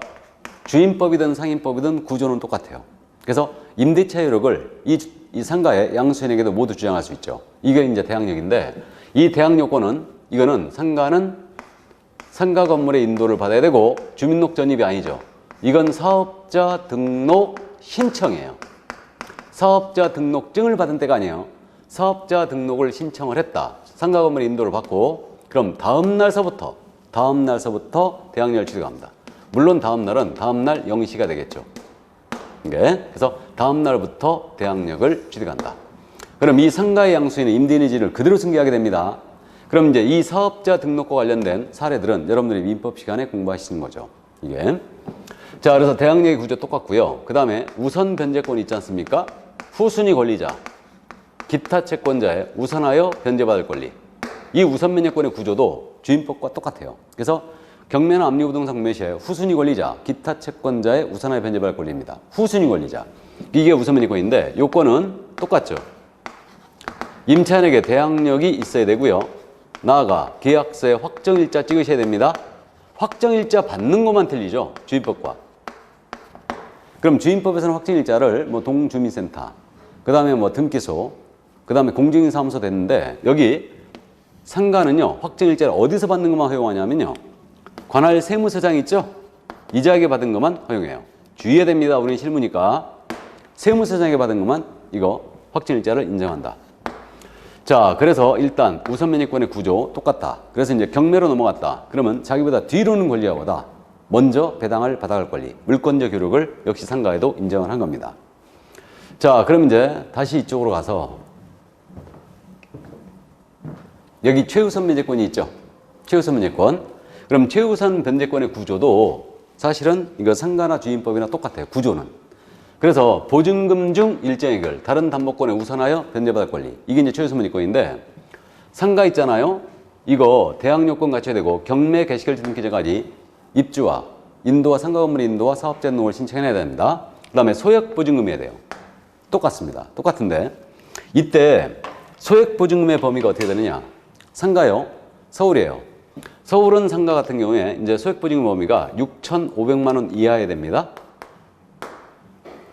주임법이든 상임법이든 구조는 똑같아요. 그래서 임대차 효력을 이 상가의 양수인에게도 모두 주장할 수 있죠. 이게 이제 대항력인데 이 대항력권은 이거는 상가는 상가 건물의 인도를 받아야 되고 주민등록 전입이 아니죠. 이건 사업자 등록 신청이에요. 사업자 등록증을 받은 때가 아니에요. 사업자 등록을 신청을 했다. 상가 건물의 인도를 받고 그럼 다음 날서부터 대항력을 취득합니다. 물론 다음 날은 다음 날 0시가 되겠죠. 그래서 다음 날부터 대항력을 취득한다. 그럼 이 상가의 양수인은 임대인의 지위를 그대로 승계하게 됩니다. 그럼 이제 이 사업자 등록과 관련된 사례들은 여러분들이 민법 시간에 공부하시는 거죠. 이게. 자, 그래서 대항력의 구조 똑같고요. 그 다음에 우선 변제권이 있지 않습니까? 후순위 권리자, 기타 채권자의 우선하여 변제받을 권리. 이 우선 면제권의 구조도 주임법과 똑같아요. 그래서 경매나 압류부동산 구매 시에 후순위 권리자, 기타 채권자의 우선하여 변제받을 권리입니다. 후순위 권리자. 이게 우선 면제권인데 요건은 똑같죠. 임차인에게 대항력이 있어야 되고요. 나아가 계약서에 확정일자 찍으셔야 됩니다. 확정일자 받는 것만 틀리죠. 주임법과. 그럼 주임법에서는 확정일자를 뭐 동주민센터, 그 다음에 뭐 등기소, 그 다음에 공증인사무소 됐는데 여기 상가는요. 확정일자를 어디서 받는 것만 허용하냐면요. 관할 세무서장 있죠? 이자에게 받은 것만 허용해요. 주의해야 됩니다. 우리는 실무니까. 세무서장에게 받은 것만 이거 확정일자를 인정한다. 자, 그래서 일단 우선면제권의 구조 똑같다. 그래서 이제 경매로 넘어갔다. 그러면 자기보다 뒤로는 권리하고다. 먼저 배당을 받아갈 권리, 물권적 효력을 역시 상가에도 인정을 한 겁니다. 자. 자, 그럼 이제 다시 이쪽으로 가서 여기 최우선 면제권이 있죠. 최우선 면제권. 그럼 최우선 변제권의 구조도 사실은 이거 상가나 주임법이나 똑같아요. 구조는. 그래서 보증금 중 일정액을 다른 담보권에 우선하여 변제받을 권리. 이게 이제 최우선 면제권인데 상가 있잖아요. 이거 대항 요건 갖춰야 되고 경매 개시결제 등기 전까지 입주와 인도와 상가 건물의 인도와 사업자 등록을 신청해야 됩니다. 그 다음에 소액 보증금해야 돼요. 똑같습니다. 똑같은데 이때 소액 보증금의 범위가 어떻게 되느냐? 상가요. 서울이에요. 서울은 상가 같은 경우에 이제 소액 보증금 범위가 6,500만 원 이하에 됩니다.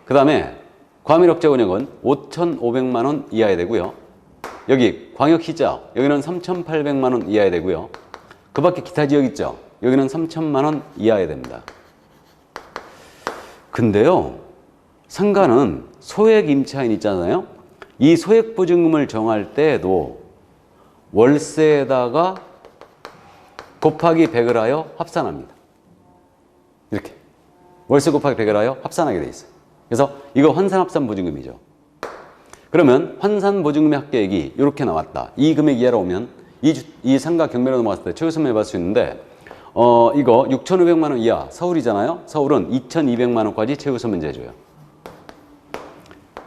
그 다음에 과밀억제권역은 5,500만 원 이하에 되고요. 여기 광역시자 여기는 3,800만 원 이하에 되고요. 그 밖에 기타 지역 있죠. 여기는 3,000만 원 이하에 됩니다. 근데요. 상가는 소액 임차인 있잖아요. 이 소액 보증금을 정할 때에도 월세에다가 곱하기 100을 하여 합산합니다. 이렇게 월세 곱하기 100을 하여 합산하게 돼 있어요. 그래서 이거 환산합산 보증금이죠. 그러면 환산보증금의 합계액이 이렇게 나왔다. 이 금액 이하로 오면 이 상가 경매로 넘어갔을 때 최우선을 받을 수 있는데 이거 6,500만 원 이하 서울이잖아요. 서울은 2,200만 원까지 최우선 면제해줘요.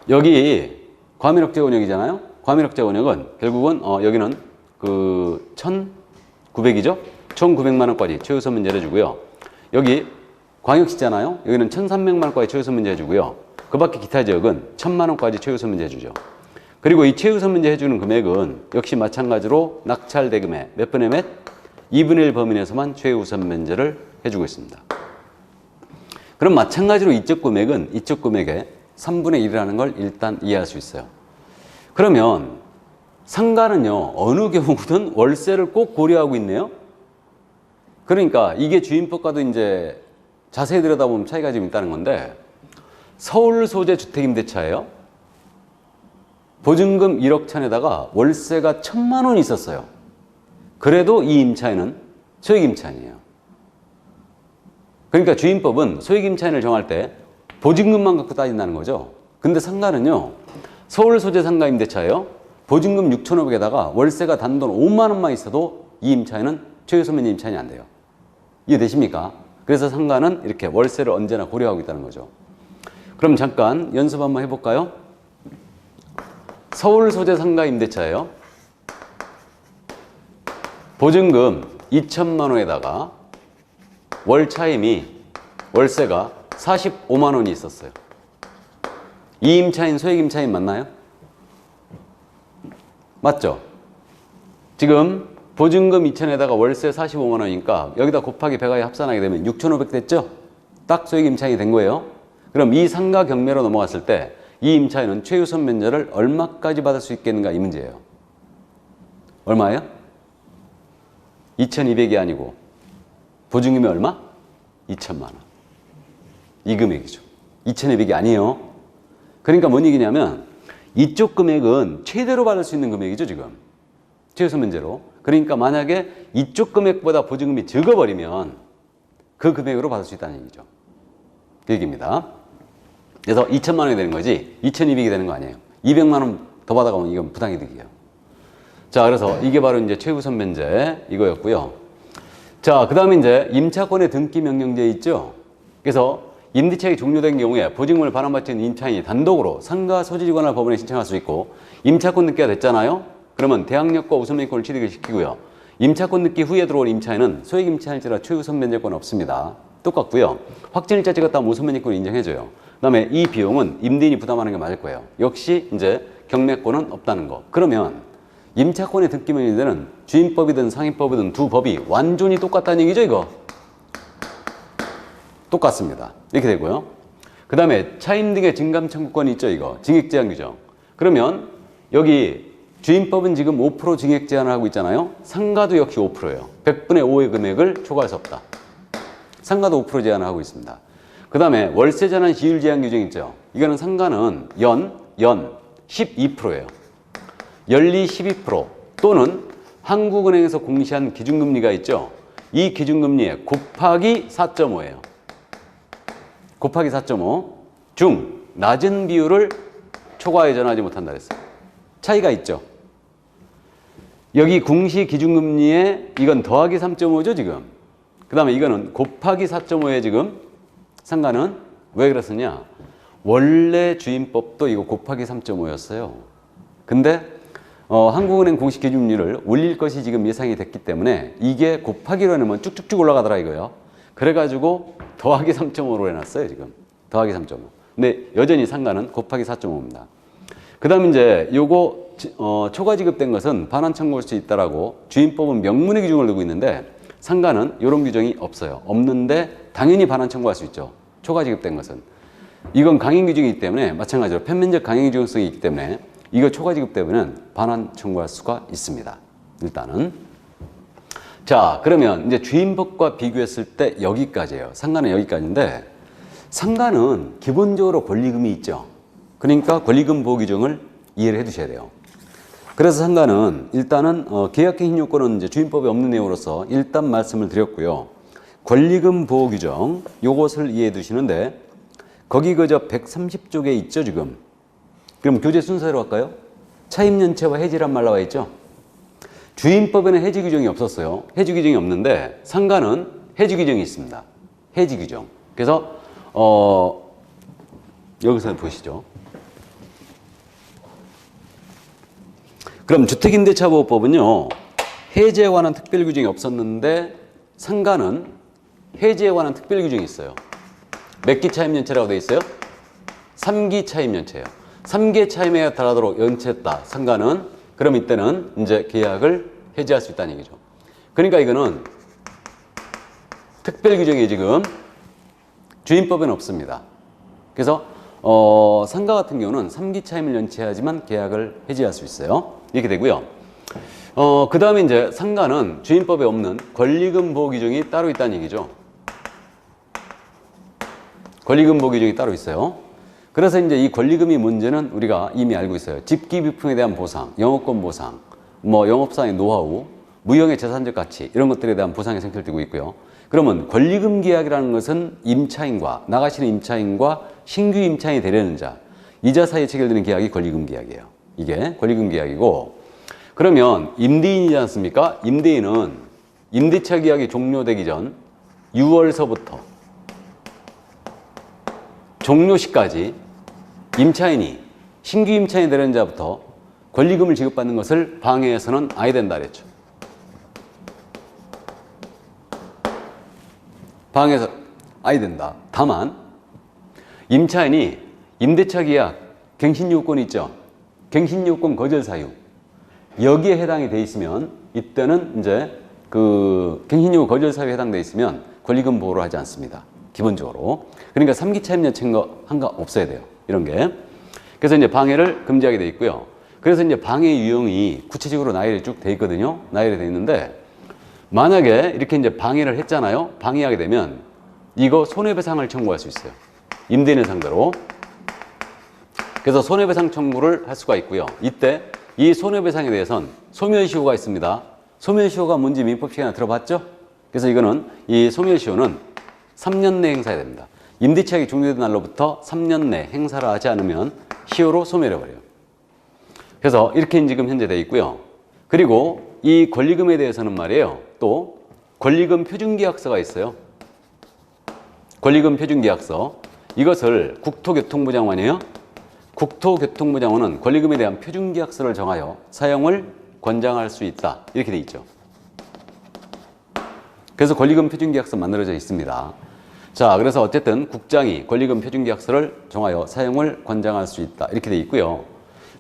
여기 과밀억제권역이잖아요. 과밀억제권역은 결국은 여기는 그 1,900이죠. 1,900만 원까지 최우선 면제를 해주고요. 여기 광역시잖아요. 여기는 1,300만 원까지 최우선 면제해주고요. 그 밖에 기타 지역은 1,000만 원까지 최우선 면제해주죠. 그리고 이 최우선 면제해주는 금액은 역시 마찬가지로 낙찰 대금의 몇 분의 몇? 2분의 1 범위 내에서만 최우선 면제를 해주고 있습니다. 그럼 마찬가지로 이쪽 금액은 이쪽 금액의 3분의 1이라는 걸 일단 이해할 수 있어요. 그러면 상가는요, 어느 경우든 월세를 꼭 고려하고 있네요. 그러니까 이게 주임법과도 이제 자세히 들여다보면 차이가 좀 있다는 건데, 서울 소재 주택임대차예요. 보증금 1억 천에다가 월세가 1,000만 원이 있었어요. 그래도 이 임차인은 소액 임차인이에요. 그러니까 주임법은 소액 임차인을 정할 때 보증금만 갖고 따진다는 거죠. 근데 상가는요, 서울 소재 상가 임대차예요. 보증금 6,500에다가 월세가 단돈 5만 원만 있어도 이 임차인은 최우선 면제 임차인이 안 돼요. 이해되십니까? 그래서 상가는 이렇게 월세를 언제나 고려하고 있다는 거죠. 그럼 잠깐 연습 한번 해볼까요? 서울 소재 상가 임대차예요. 보증금 2천만 원에다가 월 차임이 월세가 45만 원이 있었어요. 이 임차인 소액 임차인 맞나요? 맞죠? 지금 보증금 2천에다가 월세 45만 원이니까 여기다 곱하기 100하에 합산하게 되면 6,500 됐죠? 딱 소액 임차인이 된 거예요. 그럼 이 상가 경매로 넘어갔을 때 이 임차인은 최우선 면제를 얼마까지 받을 수 있겠는가 이 문제예요. 얼마예요? 2,200이 아니고 보증금이 얼마? 2천만 원. 이 금액이죠. 2,200이 아니에요. 그러니까 뭔 얘기냐면 이쪽 금액은 최대로 받을 수 있는 금액이죠, 지금. 최우선 면제로. 그러니까 만약에 이쪽 금액보다 보증금이 적어버리면 그 금액으로 받을 수 있다는 얘기죠. 그 얘기입니다. 그래서 2천만 원이 되는 거지 2,200이 되는 거 아니에요. 200만 원 더 받아가면 이건 부당이득이에요. 자, 그래서 이게 바로 이제 최우선 면제 이거였고요. 자, 그 다음에 이제 임차권의 등기 명령제 있죠. 그래서 임대차가 종료된 경우에 보증금을 반환받지 않는 임차인이 단독으로 상가 소지지관할 법원에 신청할 수 있고, 임차권 등기가 됐잖아요. 그러면 대항력과 우선면제권을 취득을 시키고요. 임차권 등기 후에 들어온 임차인은 소액 임차인일지라 최우선 면제권은 없습니다. 똑같고요. 확정일자 찍었다면 우선면제권을 인정해줘요. 그 다음에 이 비용은 임대인이 부담하는 게 맞을 거예요. 역시 이제 경매권은 없다는 거. 그러면 임차권의 등기 명령제는 주임법이든 상임법이든 두 법이 완전히 똑같다는 얘기죠, 이거. 똑같습니다. 이렇게 되고요. 그 다음에 차임 등의 증감 청구권이 있죠, 이거. 증액 제한 규정. 그러면 여기 주임법은 지금 5% 증액 제한을 하고 있잖아요. 상가도 역시 5%예요. 100분의 5의 금액을 초과할 수 없다. 상가도 5% 제한을 하고 있습니다. 그 다음에 월세 전환 시율 제한 규정 있죠. 이거는 상가는 연 12%예요. 연리 12% 또는 한국은행에서 공시한 기준금리가 있죠. 이 기준금리에 곱하기 4.5예요. 곱하기 4.5 중 낮은 비율을 초과에 전하지 못한다 그랬어요. 차이가 있죠. 여기 궁시 기준금리에 이건 더하기 3.5죠, 지금. 그 다음에 이거는 곱하기 4.5에 지금 상가는 왜 그랬었냐? 원래 주임법도 이거 곱하기 3.5였어요. 근데 한국은행 공식 기준율을 올릴 것이 지금 예상이 됐기 때문에 이게 곱하기로 해놓으면 쭉쭉쭉 올라가더라 이거요. 그래가지고 더하기 3.5로 해놨어요, 지금. 더하기 3.5. 근데 여전히 상가는 곱하기 4.5입니다. 그 다음 이제 요거 초과 지급된 것은 반환 청구할 수 있다라고 주임법은 명문의 규정을 두고 있는데 상가는 이런 규정이 없어요. 없는데 당연히 반환 청구할 수 있죠. 초과 지급된 것은. 이건 강행 규정이기 때문에 마찬가지로 편면적 강행 규정성이 있기 때문에 이거 초과 지급되면 반환 청구할 수가 있습니다. 일단은. 자, 그러면 이제 주임법과 비교했을 때 여기까지예요. 상가는 여기까지인데 상가는 기본적으로 권리금이 있죠. 그러니까 권리금 보호 규정을 이해를 해 두셔야 돼요. 그래서 상가는 일단은 계약갱신 요건은 이제 주임법에 없는 내용으로서 일단 말씀을 드렸고요. 권리금 보호 규정 요것을 이해해 두시는데 거기 그저 130쪽에 있죠, 지금. 그럼 교재 순서대로 할까요? 차입연체와 해지란 말 나와 있죠. 주임법에는 해지 규정이 없었어요. 해지 규정이 없는데 상가는 해지 규정이 있습니다. 해지 규정. 그래서 여기서 보시죠. 그럼 주택임대차보호법은요. 해지에 관한 특별 규정이 없었는데 상가는 해지에 관한 특별 규정이 있어요. 몇 기 차임연체라고 되어 있어요? 3기 차임연체예요. 3개 차임에 달하도록 연체했다. 상가는 그럼 이때는 이제 계약을 해지할 수 있다는 얘기죠. 그러니까 이거는 특별 규정이 지금 주임법에는 없습니다. 그래서 상가 같은 경우는 3기 차임을 연체하지만 계약을 해지할 수 있어요. 이렇게 되고요. 그 다음에 이제 상가는 주임법에 없는 권리금 보호 규정이 따로 있다는 얘기죠. 권리금 보호 규정이 따로 있어요. 그래서 이제 이 권리금이 문제는 우리가 이미 알고 있어요. 집기 비품에 대한 보상, 영업권 보상, 뭐 영업사의 노하우, 무형의 재산적 가치 이런 것들에 대한 보상이 생길되고 있고요. 그러면 권리금 계약이라는 것은 임차인과 나가시는 임차인과 신규 임차인이 되려는 자, 이자 사이에 체결되는 계약이 권리금 계약이에요. 이게 권리금 계약이고 그러면 임대인이지 않습니까? 임대인은 임대차 계약이 종료되기 전 6월서부터 종료 시까지 임차인이 신규 임차인이 되려는 자부터 권리금을 지급받는 것을 방해해서는 아야 된다 그랬죠. 방해해서 아야 된다. 다만 임차인이 임대차 계약 갱신요건이 있죠. 갱신요건 거절 사유 여기에 해당이 돼 있으면 이때는 이제 그 갱신요건 거절 사유에 해당돼 있으면 권리금 보호를 하지 않습니다. 기본적으로. 그러니까 3기 차임 연체인 거 한가 없어야 돼요. 이런 게. 그래서 이제 방해를 금지하게 돼 있고요. 그래서 이제 방해 유형이 구체적으로 나열이 쭉 돼 있거든요. 나열이 돼 있는데 만약에 이렇게 이제 방해를 했잖아요. 방해하게 되면 이거 손해배상을 청구할 수 있어요. 임대인을 상대로. 그래서 손해배상 청구를 할 수가 있고요. 이때 이 손해배상에 대해서는 소멸시효가 있습니다. 소멸시효가 뭔지 민법 시간에 들어봤죠? 그래서 이거는 이 소멸시효는 3년 내 행사해야 됩니다. 임대차익이 종료된 날로부터 3년 내 행사를 하지 않으면 시효로 소멸해버려요. 그래서 이렇게 지금 현재 되어 있고요. 그리고 이 권리금에 대해서는 말이에요. 또 권리금 표준계약서가 있어요. 권리금 표준계약서. 이것을 국토교통부 장관이에요. 국토교통부 장관은 권리금에 대한 표준계약서를 정하여 사용을 권장할 수 있다. 이렇게 돼 있죠. 그래서 권리금 표준계약서 만들어져 있습니다. 자, 그래서 어쨌든 국장이 권리금 표준계약서를 정하여 사용을 권장할 수 있다. 이렇게 돼 있고요.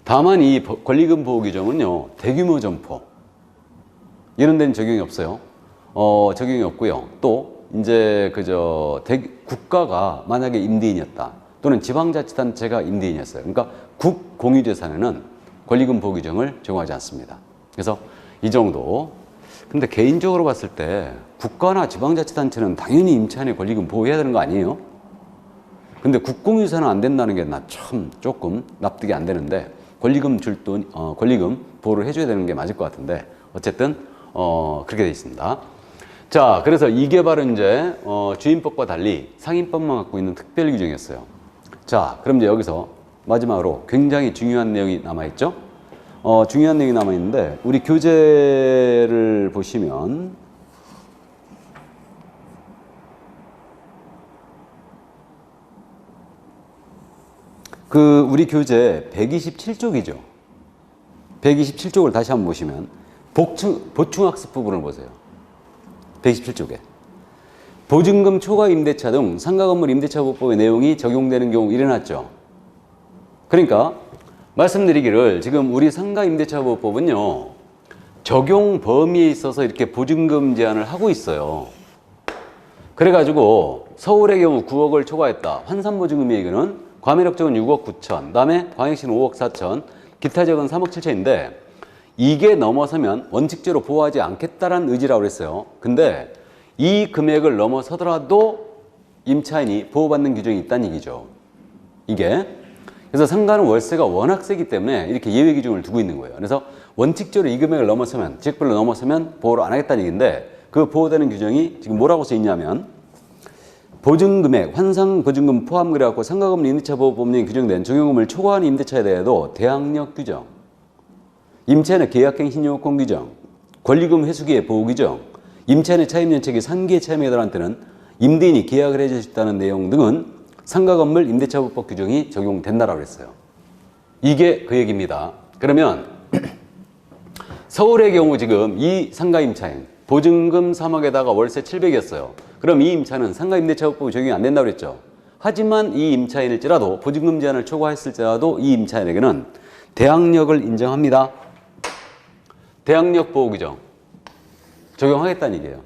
다만 이 권리금 보호 규정은요, 대규모 점포 이런 데는 적용이 없어요. 적용이 없고요. 또 이제 국가가 만약에 임대인이었다 또는 지방자치단체가 임대인이었어요. 그러니까 국 공유재산에는 권리금 보호 규정을 적용하지 않습니다. 그래서 이 정도. 근데 개인적으로 봤을 때 국가나 지방자치단체는 당연히 임차인의 권리금 보호해야 되는 거 아니에요? 근데 국공유재산은 안 된다는 게 나 참 조금 납득이 안 되는데 권리금 줄 돈, 권리금 보호를 해줘야 되는 게 맞을 것 같은데 어쨌든 그렇게 돼 있습니다. 자, 그래서 이게 바로 이제 주임법과 달리 상임법만 갖고 있는 특별 규정이었어요. 자, 그럼 이제 여기서 마지막으로 굉장히 중요한 내용이 남아있죠. 중요한 내용이 남아있는데 우리 교재를 보시면 우리 교재 127쪽이죠. 127쪽을 다시 한번 보시면 보충학습 부분을 보세요. 127쪽에 보증금 초과 임대차 등 상가건물 임대차 보호법의 내용이 적용되는 경우 일어났죠. 그러니까 말씀드리기를 지금 우리 상가 임대차 보호법은요, 적용 범위에 있어서 이렇게 보증금 제한을 하고 있어요. 그래가지고 서울의 경우 9억을 초과했다. 환산보증금액은 과매력 적은 6억 9천, 그다음에 광역시는 5억 4천, 기타 적은 3억 7천인데 이게 넘어서면 원칙적으로 보호하지 않겠다라는 의지라고 그랬어요. 근데 이 금액을 넘어서더라도 임차인이 보호받는 규정이 있다는 얘기죠. 이게. 그래서 상가는 월세가 워낙 세기 때문에 이렇게 예외 규정을 두고 있는 거예요. 그래서 원칙적으로 이 금액을 넘어서면, 지역별로 넘어서면 보호를 안 하겠다는 얘기인데 그 보호되는 규정이 지금 뭐라고 써 있냐면 보증금액, 환상보증금 포함 그래갖고 상가건물 임대차 보호법령에 규정된 적용금을 초과하는 임대차에 대해도 대항력 규정, 임차인의 계약갱신 요건 규정, 권리금 회수기의 보호 규정, 임차인의 차임연체기 상기의 차임에 해당하는 때는 임대인이 계약을 해줄 수 있다는 내용 등은 상가건물 임대차 보호법 규정이 적용된다라고 했어요. 이게 그 얘기입니다. 그러면 서울의 경우 지금 이 상가 임차인 보증금 3억에다가 월세 700이었어요. 그럼 이 임차는 상가 임대차 보호법이 적용이 안 된다고 그랬죠. 하지만 이 임차인일지라도 보증금 제한을 초과했을지라도 이 임차인에게는 대항력을 인정합니다. 대항력 보호 규정 적용하겠다는 얘기예요.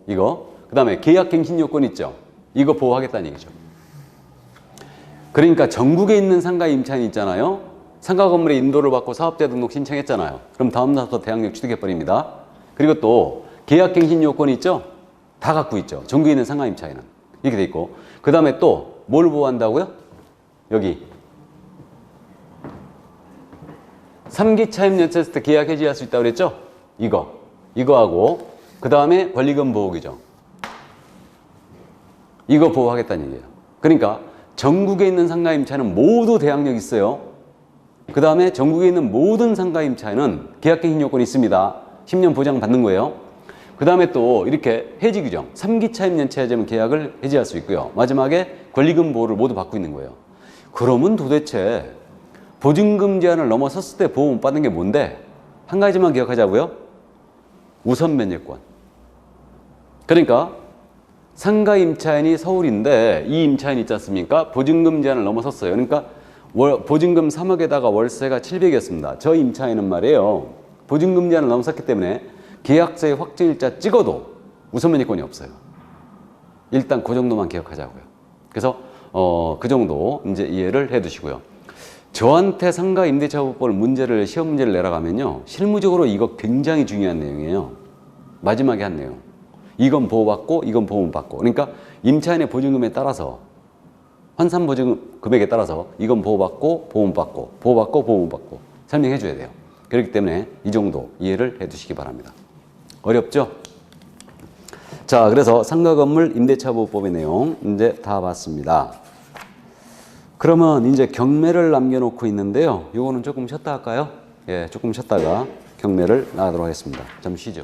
이거. 그 다음에 계약갱신 요건 있죠. 이거 보호하겠다는 얘기죠. 그러니까 전국에 있는 상가 임차인 있잖아요. 상가 건물에 인도를 받고 사업자 등록 신청했잖아요. 그럼 다음 날부터 대항력 취득해버립니다. 그리고 또 계약갱신 요건이 있죠. 다 갖고 있죠. 전국에 있는 상가 임차인은. 이렇게 돼 있고. 그 다음에 또 뭘 보호한다고요? 여기. 3기 차임 연체했을 때 계약 해지할 수 있다고 그랬죠? 이거하고 그 다음에 권리금 보호 규정. 이거 보호하겠다는 얘기예요. 그러니까 전국에 있는 상가 임차인은 모두 대항력이 있어요. 그 다음에 전국에 있는 모든 상가 임차인은 계약갱신 요건이 있습니다. 10년 보장 받는 거예요. 그 다음에 또 이렇게 해지 규정, 3기 차임 연체하자면 계약을 해지할 수 있고요. 마지막에 권리금 보호를 모두 받고 있는 거예요. 그러면 도대체 보증금 제한을 넘어섰을 때 보호 못 받는 게 뭔데? 한 가지만 기억하자고요. 우선 면제권. 그러니까 상가 임차인이 서울인데 이 임차인 있지 않습니까? 보증금 제한을 넘어섰어요. 그러니까 보증금 3억에다가 월세가 700이었습니다. 저 임차인은 말이에요. 보증금 제한을 넘어섰기 때문에 계약서에 확정일자 찍어도 우선 면제권이 없어요. 일단 그 정도만 기억하자고요. 그래서 그 정도 이제 이해를 해 두시고요. 저한테 상가 임대차 보호법을 시험 문제를 내라가면요. 실무적으로 이거 굉장히 중요한 내용이에요. 마지막에 한 내용. 이건 보호받고 이건 보호 못 받고. 그러니까 임차인의 보증금에 따라서 환산 보증 금액에 따라서 이건 보호받고 보호 못 받고 보호받고 보호 못 받고 설명해 줘야 돼요. 그렇기 때문에 이 정도 이해를 해 두시기 바랍니다. 어렵죠? 자, 그래서 상가건물 임대차 보호법의 내용 이제 다 봤습니다. 그러면 이제 경매를 남겨놓고 있는데요. 이거는 조금 쉬었다 할까요? 예, 조금 쉬었다가 경매를 나가도록 하겠습니다. 잠시 쉬죠.